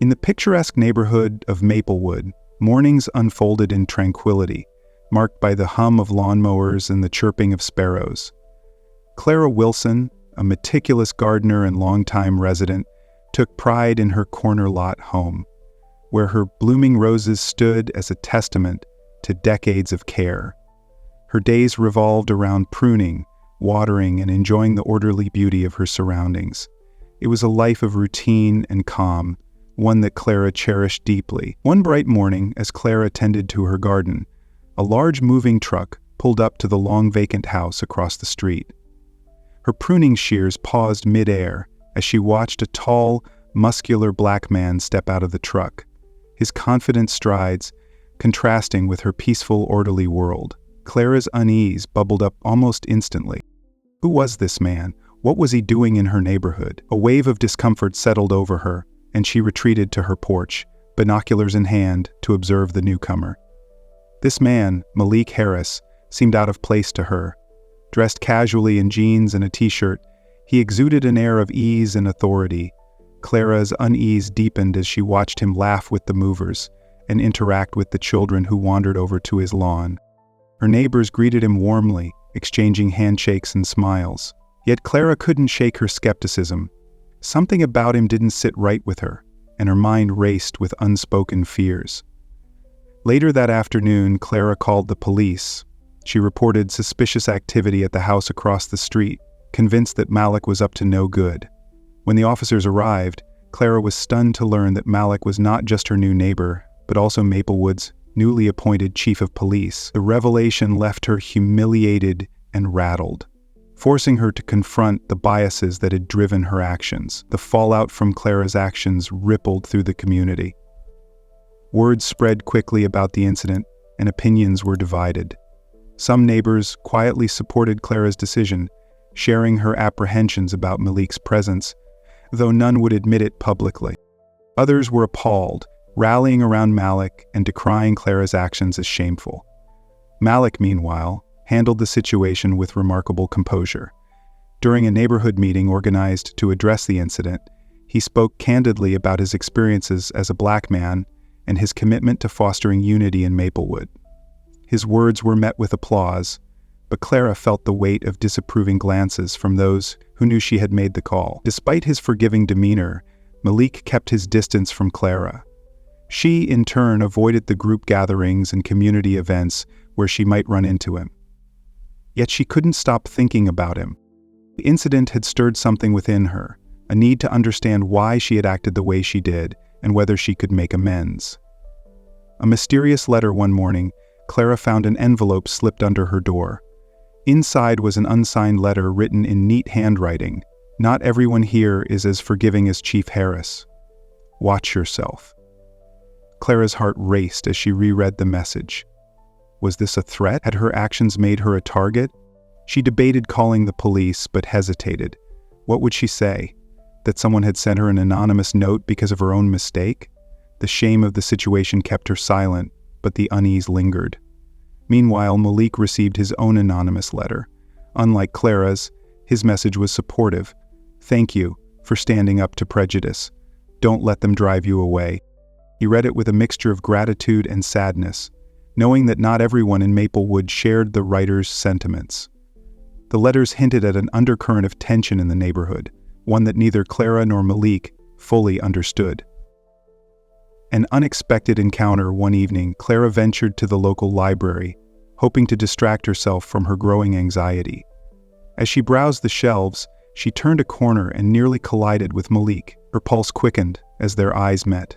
In the picturesque neighborhood of Maplewood, mornings unfolded in tranquility, marked by the hum of lawnmowers and the chirping of sparrows. Clara Wilson, a meticulous gardener and longtime resident, took pride in her corner lot home, where her blooming roses stood as a testament to decades of care. Her days revolved around pruning, watering, and enjoying the orderly beauty of her surroundings. It was a life of routine and calm, one that Clara cherished deeply. One bright morning, as Clara tended to her garden, a large moving truck pulled up to the long vacant house across the street. Her pruning shears paused mid-air as she watched a tall, muscular black man step out of the truck, his confident strides contrasting with her peaceful, orderly world. Clara's unease bubbled up almost instantly. Who was this man? What was he doing in her neighborhood? A wave of discomfort settled over her, and she retreated to her porch, binoculars in hand, to observe the newcomer. This man, Malik Harris, seemed out of place to her. Dressed casually in jeans and a t-shirt, he exuded an air of ease and authority. Clara's unease deepened as she watched him laugh with the movers and interact with the children who wandered over to his lawn. Her neighbors greeted him warmly, exchanging handshakes and smiles. Yet Clara couldn't shake her skepticism. Something about him didn't sit right with her, and her mind raced with unspoken fears. Later that afternoon, Clara called the police. She reported suspicious activity at the house across the street, convinced that Malik was up to no good. When the officers arrived, Clara was stunned to learn that Malik was not just her new neighbor, but also Maplewood's newly appointed chief of police. The revelation left her humiliated and rattled, forcing her to confront the biases that had driven her actions. The fallout from Clara's actions rippled through the community. Word spread quickly about the incident, and opinions were divided. Some neighbors quietly supported Clara's decision, sharing her apprehensions about Malik's presence, though none would admit it publicly. Others were appalled, rallying around Malik and decrying Clara's actions as shameful. Malik, meanwhile, handled the situation with remarkable composure. During a neighborhood meeting organized to address the incident, he spoke candidly about his experiences as a black man and his commitment to fostering unity in Maplewood. His words were met with applause, but Clara felt the weight of disapproving glances from those who knew she had made the call. Despite his forgiving demeanor, Malik kept his distance from Clara. She, in turn, avoided the group gatherings and community events where she might run into him. Yet she couldn't stop thinking about him. The incident had stirred something within her, a need to understand why she had acted the way she did and whether she could make amends. A mysterious letter one morning, Clara found an envelope slipped under her door. Inside was an unsigned letter written in neat handwriting. "Not everyone here is as forgiving as Chief Harris. Watch yourself." Clara's heart raced as she reread the message. Was this a threat? Had her actions made her a target? She debated calling the police, but hesitated. What would she say? That someone had sent her an anonymous note because of her own mistake? The shame of the situation kept her silent, but the unease lingered. Meanwhile, Malik received his own anonymous letter. Unlike Clara's, his message was supportive. "Thank you for standing up to prejudice. Don't let them drive you away." He read it with a mixture of gratitude and sadness, knowing that not everyone in Maplewood shared the writer's sentiments. The letters hinted at an undercurrent of tension in the neighborhood, one that neither Clara nor Malik fully understood. An unexpected encounter one evening, Clara ventured to the local library, hoping to distract herself from her growing anxiety. As she browsed the shelves, she turned a corner and nearly collided with Malik. Her pulse quickened as their eyes met.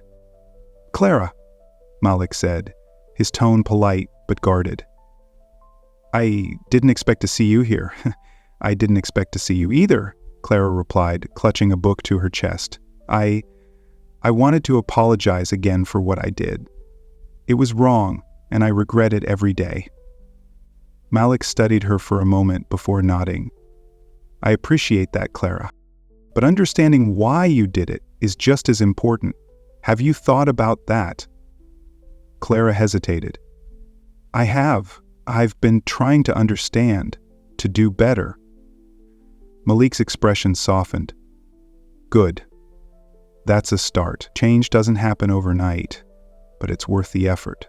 "Clara," Malik said, his tone polite but guarded. "I didn't expect to see you here." "I didn't expect to see you either," Clara replied, clutching a book to her chest. I wanted to apologize again for what I did. It was wrong, and I regret it every day." Malik studied her for a moment before nodding. "I appreciate that, Clara. But understanding why you did it is just as important. Have you thought about that?" Clara hesitated. "I have. I've been trying to understand, to do better." Malik's expression softened. "Good. That's a start. Change doesn't happen overnight, but it's worth the effort.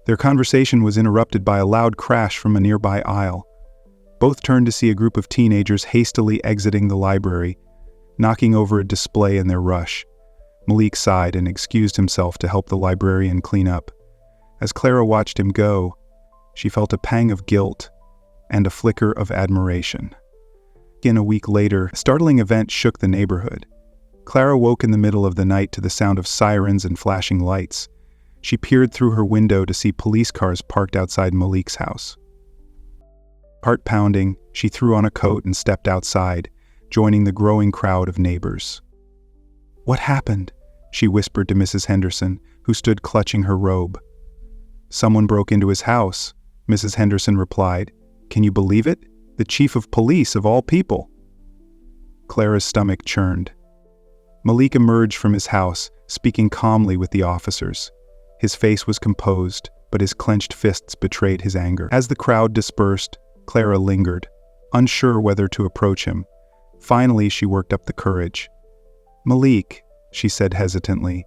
Their conversation was interrupted by a loud crash from a nearby aisle. Both turned to see a group of teenagers hastily exiting the library, knocking over a display in their rush. Malik sighed and excused himself to help the librarian clean up. As Clara watched him go, she felt a pang of guilt and a flicker of admiration. A week later, a startling event shook the neighborhood. Clara woke in the middle of the night to the sound of sirens and flashing lights. She peered through her window to see police cars parked outside Malik's house. Heart pounding, she threw on a coat and stepped outside, joining the growing crowd of neighbors. "What happened?" she whispered to Mrs. Henderson, who stood clutching her robe. "Someone broke into his house," Mrs. Henderson replied. "Can you believe it? The chief of police of all people." Clara's stomach churned. Malik emerged from his house, speaking calmly with the officers. His face was composed, but his clenched fists betrayed his anger. As the crowd dispersed, Clara lingered, unsure whether to approach him. Finally, she worked up the courage. "Malik," she said hesitantly,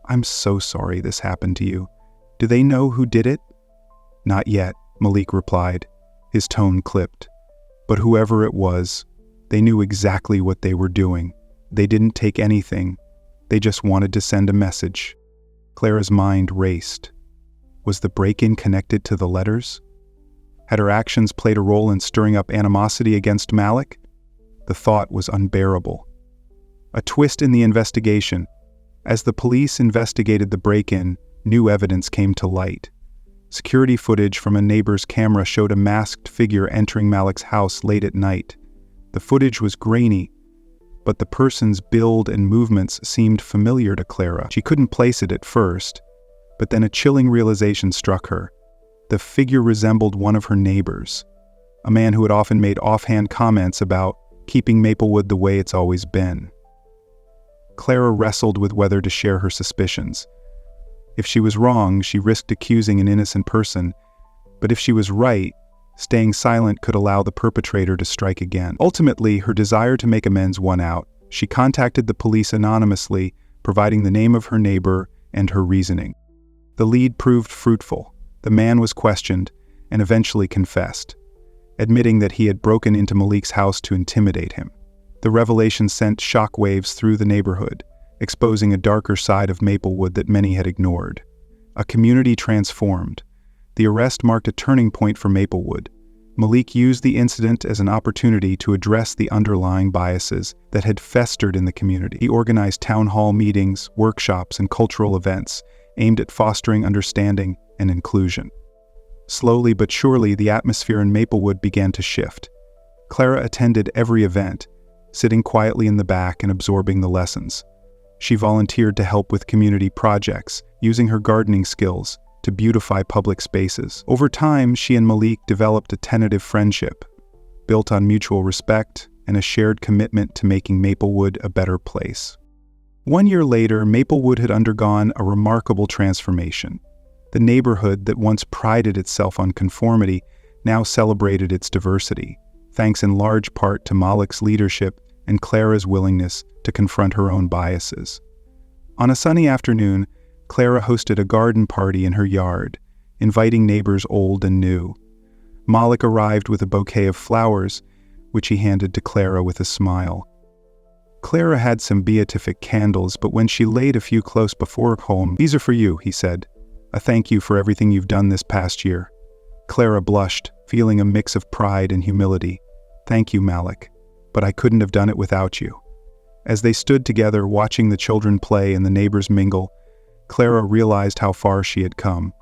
"I'm so sorry this happened to you. Do they know who did it?" "Not yet," Malik replied, his tone clipped. "But whoever it was, they knew exactly what they were doing. They didn't take anything. They just wanted to send a message." Clara's mind raced. Was the break-in connected to the letters? Had her actions played a role in stirring up animosity against Malik? The thought was unbearable. A twist in the investigation. As the police investigated the break-in, new evidence came to light. Security footage from a neighbor's camera showed a masked figure entering Malik's house late at night. The footage was grainy, but the person's build and movements seemed familiar to Clara. She couldn't place it at first, but then a chilling realization struck her. The figure resembled one of her neighbors, a man who had often made offhand comments about keeping Maplewood the way it's always been. Clara wrestled with whether to share her suspicions. If she was wrong, she risked accusing an innocent person, but if she was right, staying silent could allow the perpetrator to strike again. Ultimately, her desire to make amends won out. She contacted the police anonymously, providing the name of her neighbor and her reasoning. The lead proved fruitful. The man was questioned and eventually confessed, admitting that he had broken into Malik's house to intimidate him. The revelation sent shockwaves through the neighborhood, exposing a darker side of Maplewood that many had ignored. A community transformed. The arrest marked a turning point for Maplewood. Malik used the incident as an opportunity to address the underlying biases that had festered in the community. He organized town hall meetings, workshops, and cultural events aimed at fostering understanding and inclusion. Slowly but surely, the atmosphere in Maplewood began to shift. Clara attended every event, sitting quietly in the back and absorbing the lessons. She volunteered to help with community projects, using her gardening skills to beautify public spaces. Over time, she and Malik developed a tentative friendship, built on mutual respect and a shared commitment to making Maplewood a better place. 1 year later, Maplewood had undergone a remarkable transformation. The neighborhood that once prided itself on conformity now celebrated its diversity, thanks in large part to Malik's leadership and Clara's willingness to confront her own biases. On a sunny afternoon, Clara hosted a garden party in her yard, inviting neighbors old and new. Malik arrived with a bouquet of flowers, which he handed to Clara with a smile. Clara had some beatific candles, but when she laid a few close before home, "These are for you," he said. "A thank you for everything you've done this past year." Clara blushed, feeling a mix of pride and humility. "Thank you, Malik, but I couldn't have done it without you." As they stood together watching the children play and the neighbors mingle, Clara realized how far she had come.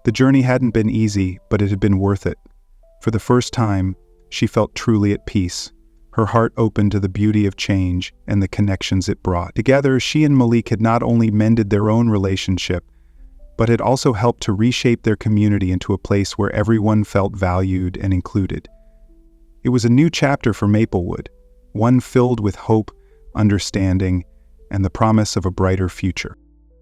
The journey hadn't been easy, but it had been worth it. For the first time, she felt truly at peace. Her heart opened to the beauty of change and the connections it brought. Together, she and Malik had not only mended their own relationship, but had also helped to reshape their community into a place where everyone felt valued and included. It was a new chapter for Maplewood, one filled with hope, understanding, and the promise of a brighter future.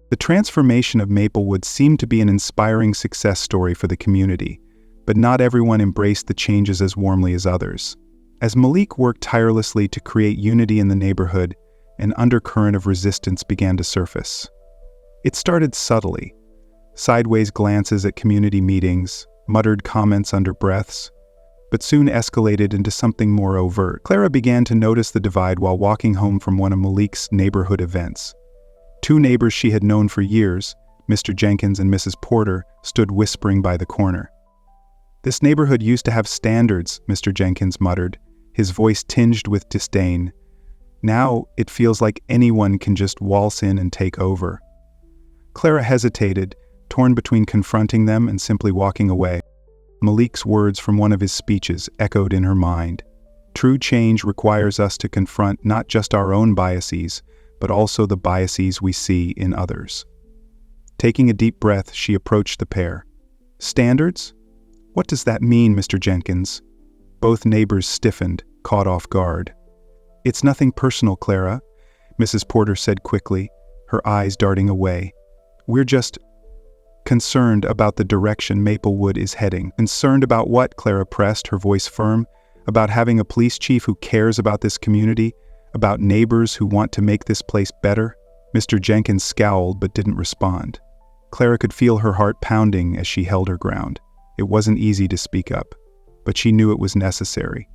The transformation of Maplewood seemed to be an inspiring success story for the community, but not everyone embraced the changes as warmly as others. As Malik worked tirelessly to create unity in the neighborhood, an undercurrent of resistance began to surface. It started subtly, sideways glances at community meetings, muttered comments under breaths, but soon escalated into something more overt. Clara began to notice the divide while walking home from one of Malik's neighborhood events. Two neighbors she had known for years, Mr. Jenkins and Mrs. Porter, stood whispering by the corner. "This neighborhood used to have standards," Mr. Jenkins muttered, his voice tinged with disdain. "Now it feels like anyone can just waltz in and take over." Clara hesitated, torn between confronting them and simply walking away. Malik's words from one of his speeches echoed in her mind. True change requires us to confront not just our own biases, but also the biases we see in others. Taking a deep breath, she approached the pair. "Standards? What does that mean, Mr. Jenkins?" Both neighbors stiffened, caught off guard. "It's nothing personal, Clara," Mrs. Porter said quickly, her eyes darting away. "We're just concerned about the direction Maplewood is heading." "Concerned about what?" Clara pressed, her voice firm. "About having a police chief who cares about this community? About neighbors who want to make this place better?" Mr. Jenkins scowled but didn't respond. Clara could feel her heart pounding as she held her ground. It wasn't easy to speak up, but she knew it was necessary.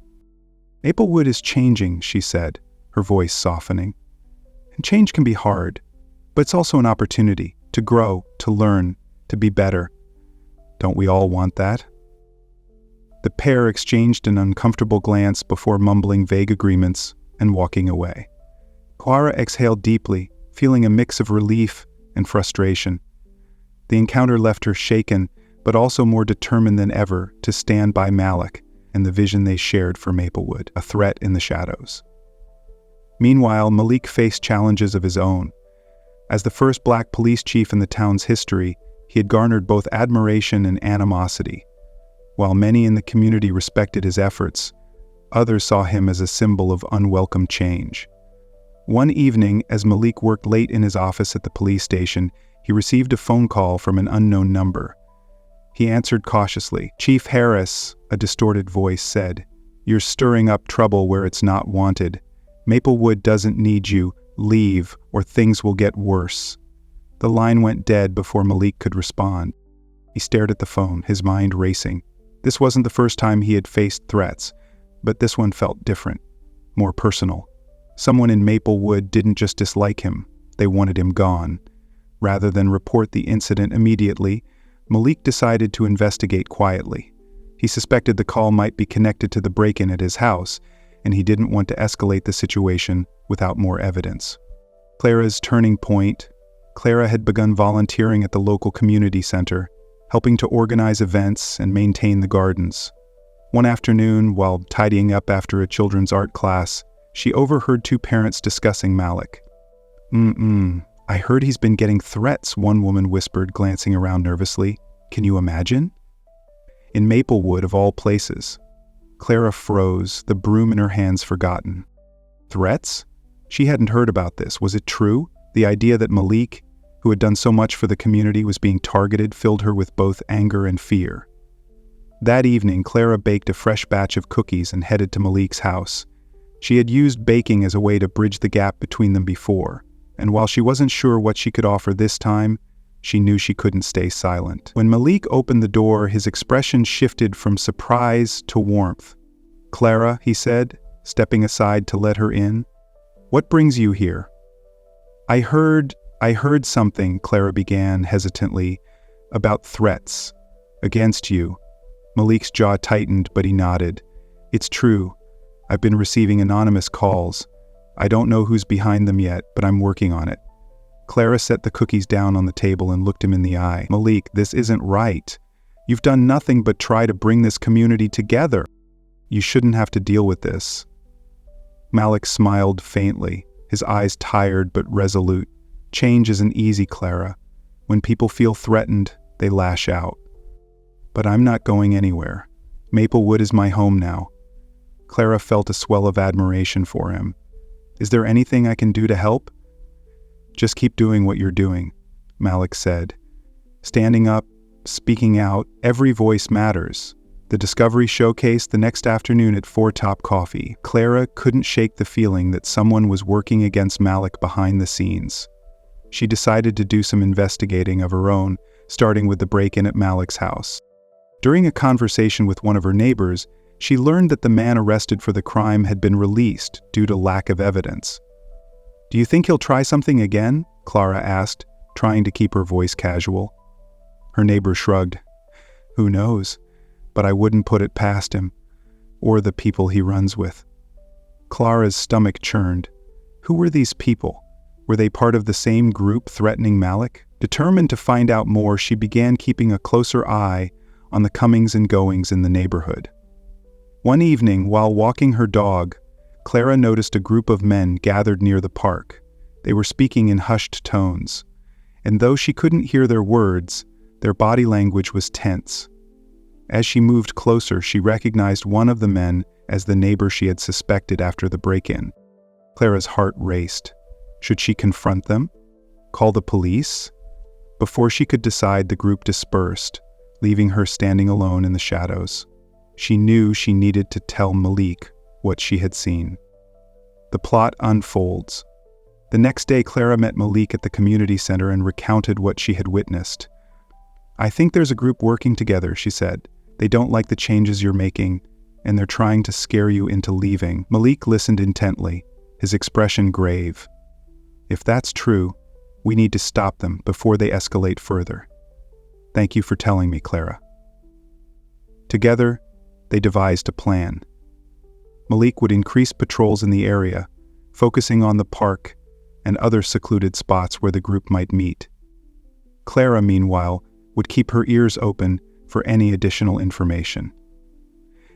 "Maplewood is changing," she said, her voice softening. "And change can be hard, but it's also an opportunity to grow, to learn, to be better. Don't we all want that?" The pair exchanged an uncomfortable glance before mumbling vague agreements and walking away. Clara exhaled deeply, feeling a mix of relief and frustration. The encounter left her shaken, but also more determined than ever to stand by Malik and the vision they shared for Maplewood, a threat in the shadows. Meanwhile, Malik faced challenges of his own. As the first black police chief in the town's history, he had garnered both admiration and animosity. While many in the community respected his efforts, others saw him as a symbol of unwelcome change. One evening, as Malik worked late in his office at the police station, he received a phone call from an unknown number. He answered cautiously. "Chief Harris," a distorted voice said, "you're stirring up trouble where it's not wanted. Maplewood doesn't need you. Leave, or things will get worse." The line went dead before Malik could respond. He stared at the phone, his mind racing. This wasn't the first time he had faced threats, but this one felt different, more personal. Someone in Maplewood didn't just dislike him, they wanted him gone. Rather than report the incident immediately, Malik decided to investigate quietly. He suspected the call might be connected to the break-in at his house, and he didn't want to escalate the situation without more evidence. Clara's turning point. Clara had begun volunteering at the local community center, helping to organize events and maintain the gardens. One afternoon, while tidying up after a children's art class, she overheard two parents discussing Malik. I heard he's been getting threats," one woman whispered, glancing around nervously. "Can you imagine?" In Maplewood, of all places. Clara froze, the broom in her hands forgotten. Threats? She hadn't heard about this. Was it true? The idea that Malik, who had done so much for the community, was being targeted filled her with both anger and fear. That evening, Clara baked a fresh batch of cookies and headed to Malik's house. She had used baking as a way to bridge the gap between them before, and while she wasn't sure what she could offer this time, she knew she couldn't stay silent. When Malik opened the door, his expression shifted from surprise to warmth. "Clara," he said, stepping aside to let her in, "what brings you here?" I heard something," Clara began hesitantly, "about threats. Against you." Malik's jaw tightened, but he nodded. "It's true. I've been receiving anonymous calls. I don't know who's behind them yet, but I'm working on it." Clara set the cookies down on the table and looked him in the eye. "Malik, this isn't right. You've done nothing but try to bring this community together. You shouldn't have to deal with this." Malik smiled faintly, his eyes tired but resolute. "Change isn't easy, Clara. When people feel threatened, they lash out. But I'm not going anywhere. Maplewood is my home now." Clara felt a swell of admiration for him. "Is there anything I can do to help?" "Just keep doing what you're doing," Malik said. "Standing up, speaking out, every voice matters. The Discovery Showcase the next afternoon at Four Top Coffee. Clara couldn't shake the feeling that someone was working against Malik behind the scenes. She decided to do some investigating of her own, starting with the break-in at Malik's house. During a conversation with one of her neighbors, she learned that the man arrested for the crime had been released due to lack of evidence. "Do you think he'll try something again?" Clara asked, trying to keep her voice casual. Her neighbor shrugged. "Who knows? But I wouldn't put it past him, or the people he runs with." Clara's stomach churned. Who were these people? Were they part of the same group threatening Malik? Determined to find out more, she began keeping a closer eye on the comings and goings in the neighborhood. One evening, while walking her dog, Clara noticed a group of men gathered near the park. They were speaking in hushed tones, and though she couldn't hear their words, their body language was tense. As she moved closer, she recognized one of the men as the neighbor she had suspected after the break-in. Clara's heart raced. Should she confront them? Call the police? Before she could decide, the group dispersed, leaving her standing alone in the shadows. She knew she needed to tell Malik what she had seen. The plot unfolds. The next day, Clara met Malik at the community center and recounted what she had witnessed. "I think there's a group working together," she said. "They don't like the changes you're making, and they're trying to scare you into leaving." Malik listened intently, his expression grave. "If that's true, we need to stop them before they escalate further. Thank you for telling me, Clara." Together, they devised a plan. Malik would increase patrols in the area, focusing on the park and other secluded spots where the group might meet. Clara, meanwhile, would keep her ears open for any additional information.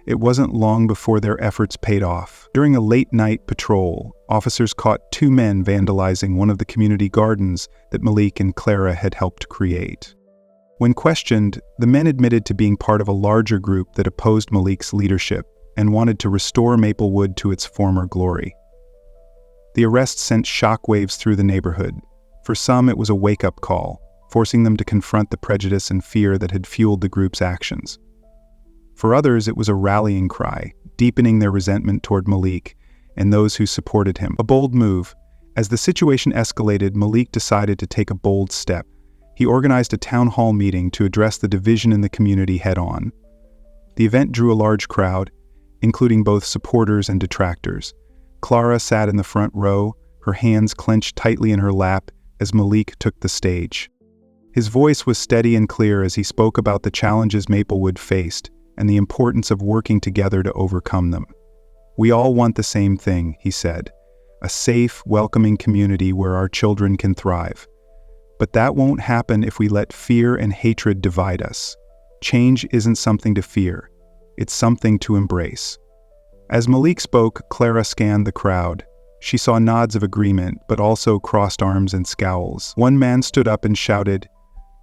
It wasn't long before their efforts paid off. During a late-night patrol, officers caught two men vandalizing one of the community gardens that Malik and Clara had helped create. When questioned, the men admitted to being part of a larger group that opposed Malik's leadership and wanted to restore Maplewood to its former glory. The arrest sent shockwaves through the neighborhood. For some, it was a wake-up call, forcing them to confront the prejudice and fear that had fueled the group's actions. For others, it was a rallying cry, deepening their resentment toward Malik and those who supported him. A bold move. As the situation escalated, Malik decided to take a bold step. He organized a town hall meeting to address the division in the community head-on. The event drew a large crowd, including both supporters and detractors. Clara sat in the front row, her hands clenched tightly in her lap as Malik took the stage. His voice was steady and clear as he spoke about the challenges Maplewood faced and the importance of working together to overcome them. "We all want the same thing," he said, "a safe, welcoming community where our children can thrive. But that won't happen if we let fear and hatred divide us. Change isn't something to fear, it's something to embrace." As Malik spoke, Clara scanned the crowd. She saw nods of agreement, but also crossed arms and scowls. One man stood up and shouted,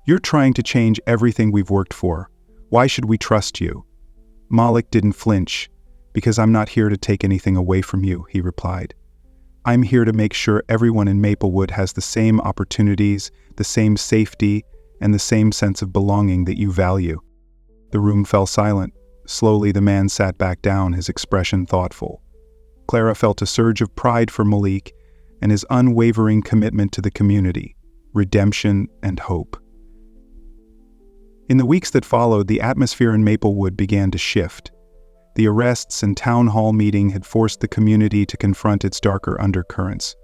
"You're trying to change everything we've worked for. Why should we trust you?" Malik didn't flinch. "Because I'm not here to take anything away from you," he replied. "I'm here to make sure everyone in Maplewood has the same opportunities, the same safety, and the same sense of belonging that you value." The room fell silent. Slowly, the man sat back down, his expression thoughtful. Clara felt a surge of pride for Malik and his unwavering commitment to the community, redemption, and hope. In the weeks that followed, the atmosphere in Maplewood began to shift. The arrests and town hall meeting had forced the community to confront its darker undercurrents,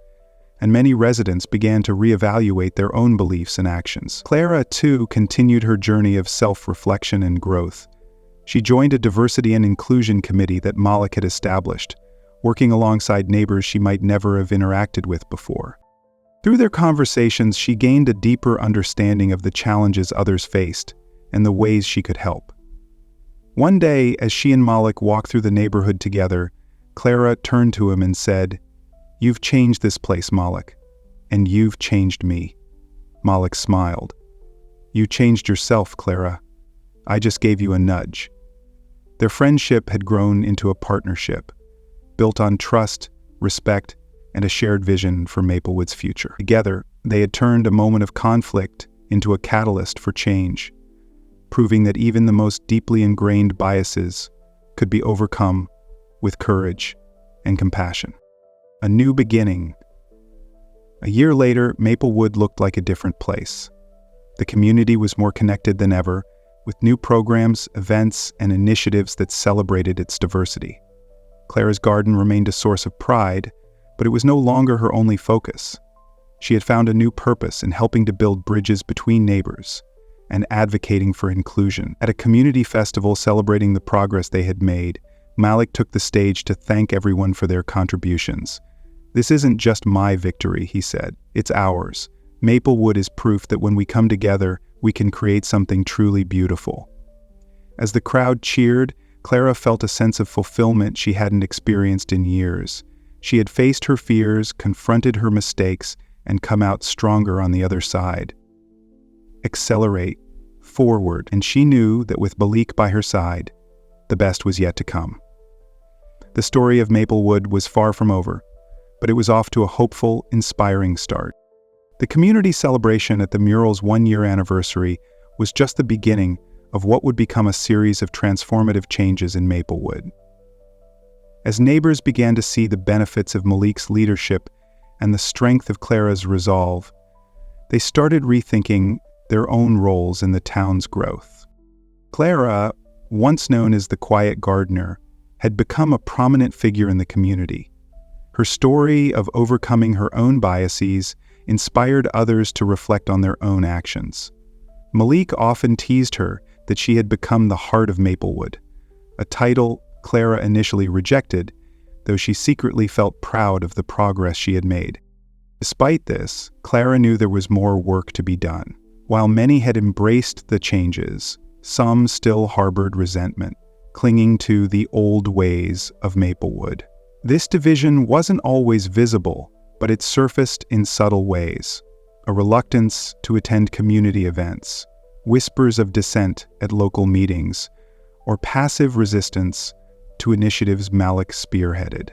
and many residents began to reevaluate their own beliefs and actions. Clara, too, continued her journey of self-reflection and growth. She joined a diversity and inclusion committee that Malik had established, working alongside neighbors she might never have interacted with before. Through their conversations, she gained a deeper understanding of the challenges others faced and the ways she could help. One day, as she and Malik walked through the neighborhood together, Clara turned to him and said, "You've changed this place, Malik, and you've changed me." Malik smiled. "You changed yourself, Clara. I just gave you a nudge." Their friendship had grown into a partnership, built on trust, respect, and a shared vision for Maplewood's future. Together, they had turned a moment of conflict into a catalyst for change. proving that even the most deeply ingrained biases could be overcome with courage and compassion. A new beginning. A year later, Maplewood looked like a different place. The community was more connected than ever, with new programs, events, and initiatives that celebrated its diversity. Clara's garden remained a source of pride, but it was no longer her only focus. She had found a new purpose in helping to build bridges between neighbors and advocating for inclusion. At a community festival celebrating the progress they had made, Malik took the stage to thank everyone for their contributions. "This isn't just my victory," he said. "It's ours. Maplewood is proof that when we come together, we can create something truly beautiful." As the crowd cheered, Clara felt a sense of fulfillment she hadn't experienced in years. She had faced her fears, confronted her mistakes, and come out stronger on the other side. Accelerate, forward, and she knew that with Malik by her side, the best was yet to come. The story of Maplewood was far from over, but it was off to a hopeful, inspiring start. The community celebration at the mural's one-year anniversary was just the beginning of what would become a series of transformative changes in Maplewood. As neighbors began to see the benefits of Malik's leadership and the strength of Clara's resolve, they started rethinking their own roles in the town's growth. Clara, once known as the quiet gardener, had become a prominent figure in the community. Her story of overcoming her own biases inspired others to reflect on their own actions. Malik often teased her that she had become the heart of Maplewood, a title Clara initially rejected, though she secretly felt proud of the progress she had made. Despite this, Clara knew there was more work to be done. While many had embraced the changes, some still harbored resentment, clinging to the old ways of Maplewood. This division wasn't always visible, but it surfaced in subtle ways: a reluctance to attend community events, whispers of dissent at local meetings, or passive resistance to initiatives Malik spearheaded.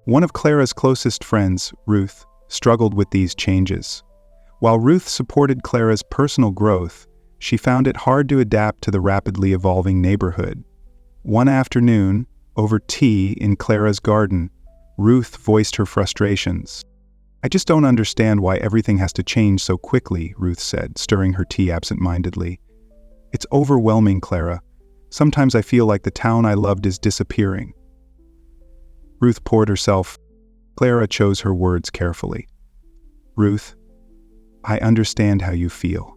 One of Clara's closest friends, Ruth, struggled with these changes. While Ruth supported Clara's personal growth, she found it hard to adapt to the rapidly evolving neighborhood. One afternoon, over tea in Clara's garden, Ruth voiced her frustrations. "I just don't understand why everything has to change so quickly," Ruth said, stirring her tea absent-mindedly. "It's overwhelming, Clara. Sometimes I feel like the town I loved is disappearing." Ruth poured herself. Clara chose her words carefully. "Ruth, I understand how you feel.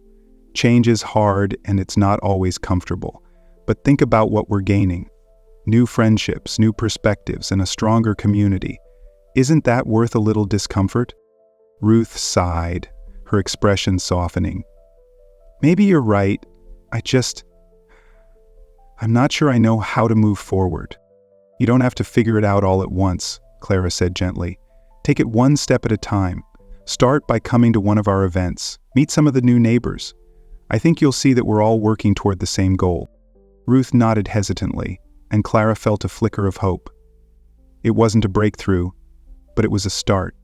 Change is hard and it's not always comfortable. But think about what we're gaining. New friendships, new perspectives, and a stronger community. Isn't that worth a little discomfort?" Ruth sighed, her expression softening. "Maybe you're right. I'm not sure I know how to move forward." "You don't have to figure it out all at once," Clara said gently. "Take it one step at a time. Start by coming to one of our events. Meet some of the new neighbors. I think you'll see that we're all working toward the same goal." Ruth nodded hesitantly, and Clara felt a flicker of hope. It wasn't a breakthrough, but it was a start.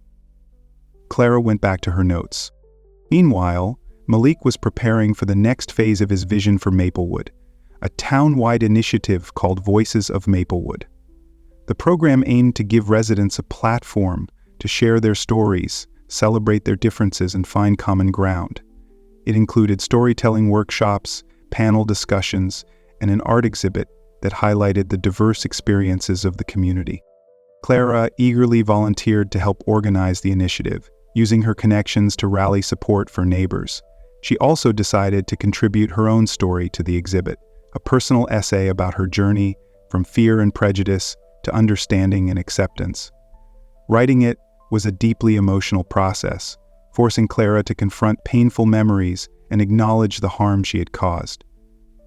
Clara went back to her notes. Meanwhile, Malik was preparing for the next phase of his vision for Maplewood, a town-wide initiative called Voices of Maplewood. The program aimed to give residents a platform to share their stories, celebrate their differences, and find common ground. It included storytelling workshops, panel discussions, and an art exhibit that highlighted the diverse experiences of the community. Clara eagerly volunteered to help organize the initiative, using her connections to rally support for neighbors. She also decided to contribute her own story to the exhibit, a personal essay about her journey from fear and prejudice to understanding and acceptance. Writing it was a deeply emotional process, forcing Clara to confront painful memories and acknowledge the harm she had caused.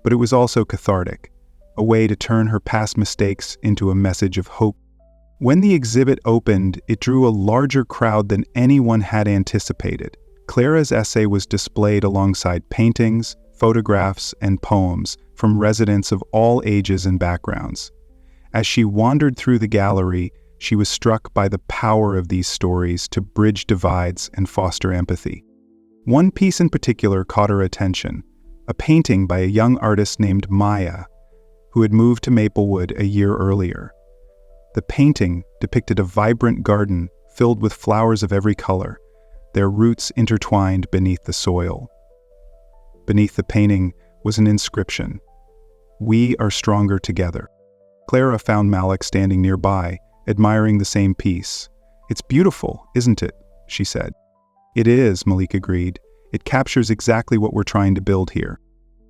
But it was also cathartic, a way to turn her past mistakes into a message of hope. When the exhibit opened, it drew a larger crowd than anyone had anticipated. Clara's essay was displayed alongside paintings, photographs, and poems from residents of all ages and backgrounds. As she wandered through the gallery, she was struck by the power of these stories to bridge divides and foster empathy. One piece in particular caught her attention: a painting by a young artist named Maya, who had moved to Maplewood a year earlier. The painting depicted a vibrant garden filled with flowers of every color, their roots intertwined beneath the soil. Beneath the painting was an inscription: "We are stronger together." Clara found Malik standing nearby, admiring the same piece. "It's beautiful, isn't it?" she said. "It is," Malik agreed. "It captures exactly what we're trying to build here."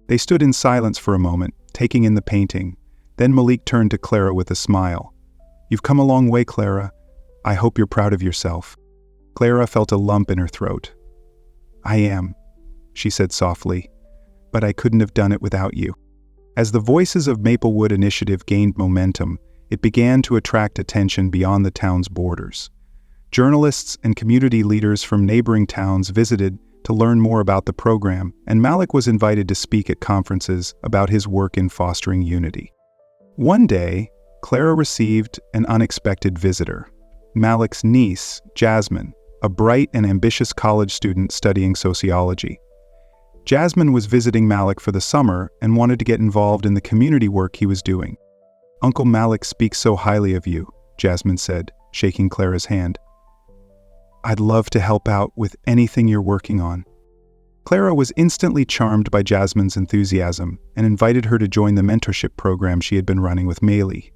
They stood in silence for a moment, taking in the painting. Then Malik turned to Clara with a smile. "You've come a long way, Clara. I hope you're proud of yourself." Clara felt a lump in her throat. "I am," she said softly, "but I couldn't have done it without you." As the Voices of Maplewood initiative gained momentum, it began to attract attention beyond the town's borders. Journalists and community leaders from neighboring towns visited to learn more about the program, and Malik was invited to speak at conferences about his work in fostering unity. One day, Clara received an unexpected visitor: Malik's niece, Jasmine, a bright and ambitious college student studying sociology. Jasmine was visiting Malik for the summer and wanted to get involved in the community work he was doing. "Uncle Malik speaks so highly of you," Jasmine said, shaking Clara's hand. "I'd love to help out with anything you're working on." Clara was instantly charmed by Jasmine's enthusiasm and invited her to join the mentorship program she had been running with Malik.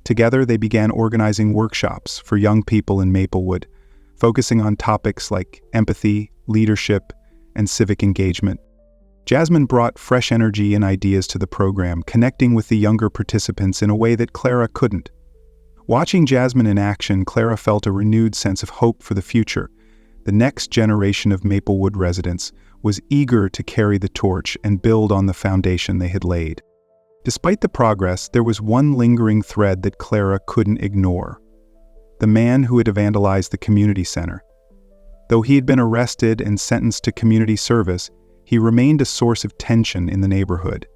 Together, they began organizing workshops for young people in Maplewood, focusing on topics like empathy, leadership, and civic engagement. Jasmine brought fresh energy and ideas to the program, connecting with the younger participants in a way that Clara couldn't. Watching Jasmine in action, Clara felt a renewed sense of hope for the future. The next generation of Maplewood residents was eager to carry the torch and build on the foundation they had laid. Despite the progress, there was one lingering thread that Clara couldn't ignore: the man who had vandalized the community center. Though he had been arrested and sentenced to community service, he remained a source of tension in the neighborhood.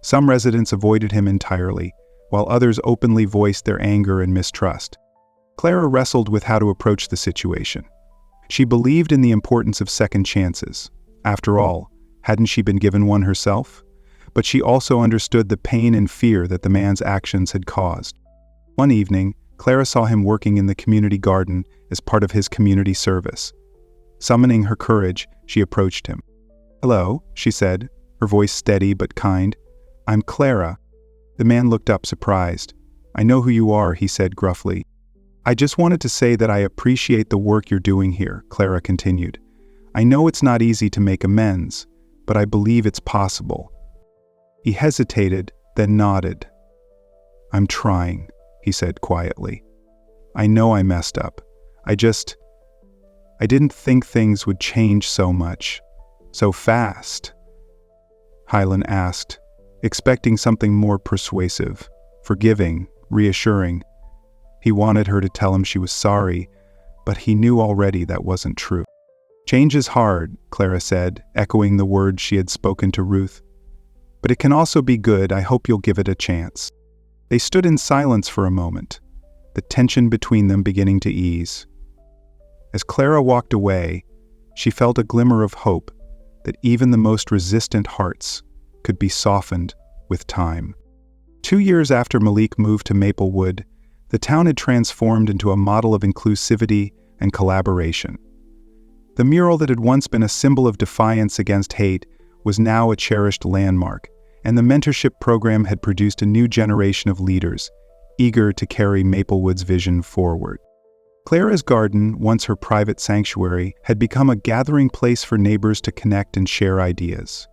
Some residents avoided him entirely, while others openly voiced their anger and mistrust. Clara wrestled with how to approach the situation. She believed in the importance of second chances. After all, hadn't she been given one herself? But she also understood the pain and fear that the man's actions had caused. One evening, Clara saw him working in the community garden as part of his community service. Summoning her courage, she approached him. "Hello," she said, her voice steady but kind. "I'm Clara." The man looked up surprised. "I know who you are," he said gruffly. "I just wanted to say that I appreciate the work you're doing here," Clara continued. "I know it's not easy to make amends, but I believe it's possible." He hesitated, then nodded. "I'm trying," he said quietly. "I know I messed up. I didn't think things would change so much, so fast." Hylan asked, expecting something more persuasive, forgiving, reassuring. He wanted her to tell him she was sorry, but he knew already that wasn't true. "Change is hard," Clara said, echoing the words she had spoken to Ruth. "But it can also be good. I hope you'll give it a chance." They stood in silence for a moment, the tension between them beginning to ease. As Clara walked away, she felt a glimmer of hope that even the most resistant hearts could be softened with time. 2 years after Malik moved to Maplewood, the town had transformed into a model of inclusivity and collaboration. The mural that had once been a symbol of defiance against hate was now a cherished landmark, and the mentorship program had produced a new generation of leaders, eager to carry Maplewood's vision forward. Clara's garden, once her private sanctuary, had become a gathering place for neighbors to connect and share ideas.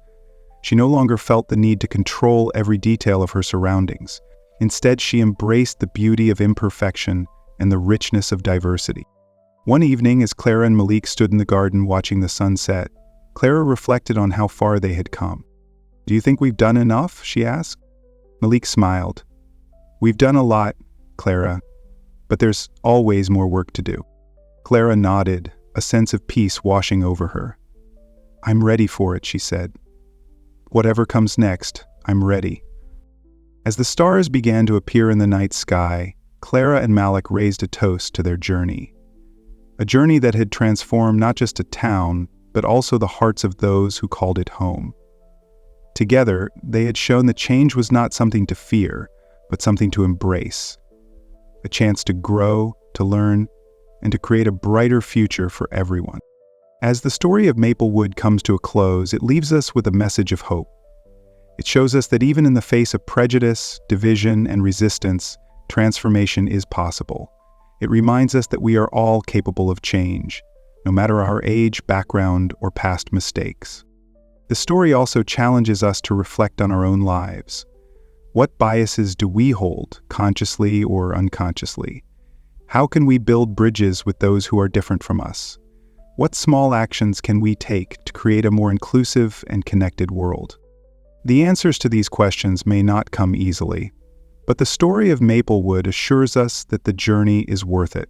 She no longer felt the need to control every detail of her surroundings. Instead, she embraced the beauty of imperfection and the richness of diversity. One evening, as Clara and Malik stood in the garden watching the sunset, Clara reflected on how far they had come. "Do you think we've done enough?" she asked. Malik smiled. "We've done a lot, Clara, but there's always more work to do." Clara nodded, a sense of peace washing over her. "I'm ready for it," she said. "Whatever comes next, I'm ready." As the stars began to appear in the night sky, Clara and Malik raised a toast to their journey. A journey that had transformed not just a town, but also the hearts of those who called it home. Together, they had shown that change was not something to fear, but something to embrace. A chance to grow, to learn, and to create a brighter future for everyone. As the story of Maplewood comes to a close, it leaves us with a message of hope. It shows us that even in the face of prejudice, division, and resistance, transformation is possible. It reminds us that we are all capable of change, no matter our age, background, or past mistakes. The story also challenges us to reflect on our own lives. What biases do we hold, consciously or unconsciously? How can we build bridges with those who are different from us? What small actions can we take to create a more inclusive and connected world? The answers to these questions may not come easily, but the story of Maplewood assures us that the journey is worth it.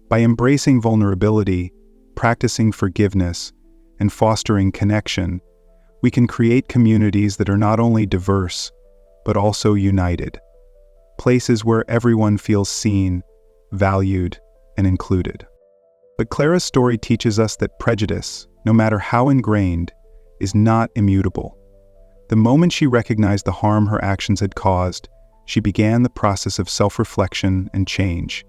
By embracing vulnerability, practicing forgiveness, and fostering connection, we can create communities that are not only diverse, but also united. Places where everyone feels seen, valued, and included. But Clara's story teaches us that prejudice, no matter how ingrained, is not immutable. The moment she recognized the harm her actions had caused, she began the process of self-reflection and change.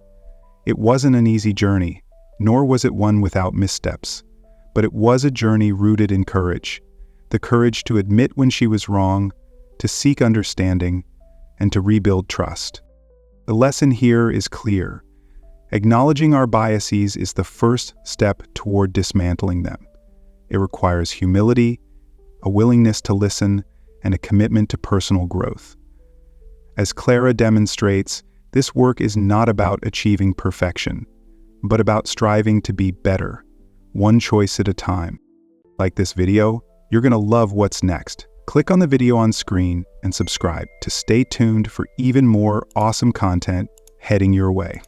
It wasn't an easy journey, nor was it one without missteps. But it was a journey rooted in courage, the courage to admit when she was wrong, to seek understanding, and to rebuild trust. The lesson here is clear. Acknowledging our biases is the first step toward dismantling them. It requires humility, a willingness to listen, and a commitment to personal growth. As Clara demonstrates, this work is not about achieving perfection, but about striving to be better, one choice at a time. Like this video, you're going to love what's next. Click on the video on screen and subscribe to stay tuned for even more awesome content heading your way.